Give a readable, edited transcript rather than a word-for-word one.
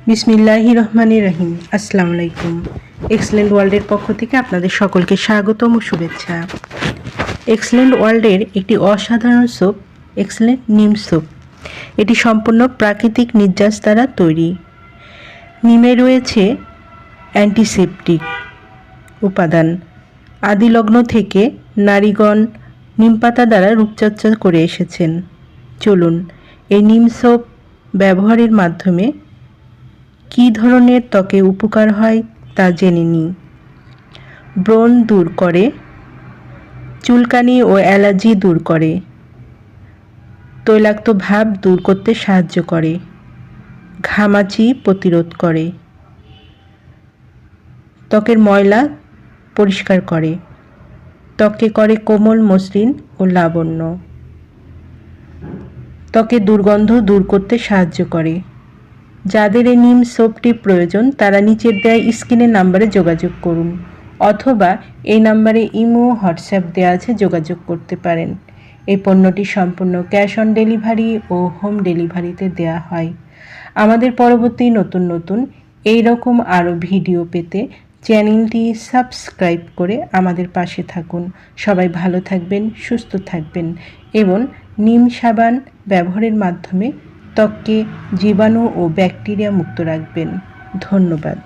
বিসমিল্লাহির রহমানির রহিম। আসসালামু আলাইকুম। এক্সেলেন্ট ওয়ার্ল্ডের পক্ষ থেকে আপনাদের সকলকে স্বাগতম ও শুভেচ্ছা। এক্সেলেন্ট ওয়ার্ল্ডের একটি অসাধারণ স্যুপ এক্সেলেন্ট নিম স্যুপ। এটি সম্পূর্ণ প্রাকৃতিক নির্যাস দ্বারা তৈরি। নিমে রয়েছে অ্যান্টিসেপটিক উপাদান। আদিলগ্ন থেকে নারীগণ নিম পাতা দ্বারা রূপচর্চা করে এসেছেন। চলুন এই নিম সোপ ব্যবহারের মাধ্যমে কী ধরনের ত্বকে উপকার হয় তা জেনে নিই। ব্রণ দূর করে, চুলকানি ও অ্যালার্জি দূর করে, তৈলাক্ত ভাব দূর করতে সাহায্য করে, ঘামাচি প্রতিরোধ করে, ত্বকের ময়লা পরিষ্কার করে, ত্বকে করে কোমল মসৃণ ও লাবণ্য, ত্বকের দুর্গন্ধ দূর করতে সাহায্য করে। যাদের এই নিম সোপটি প্রয়োজন তারা নিচের দেওয়া স্ক্রিনের নাম্বারে যোগাযোগ করুন, অথবা এই নাম্বারে ইমো হোয়াটসঅ্যাপ দেওয়া আছে, যোগাযোগ করতে পারেন। এই পণ্যটি সম্পূর্ণ ক্যাশ অন ডেলিভারি ও হোম ডেলিভারিতে দেওয়া হয়। আমাদের পরবর্তী নতুন এই রকম আরও ভিডিও পেতে চ্যানেলটি সাবস্ক্রাইব করে আমাদের পাশে থাকুন। সবাই ভালো থাকবেন, সুস্থ থাকবেন এবং নিম সাবান ব্যবহারের মাধ্যমে ত্বককে জীবাণু ও ব্যাকটেরিয়া মুক্ত রাখবেন। ধন্যবাদ।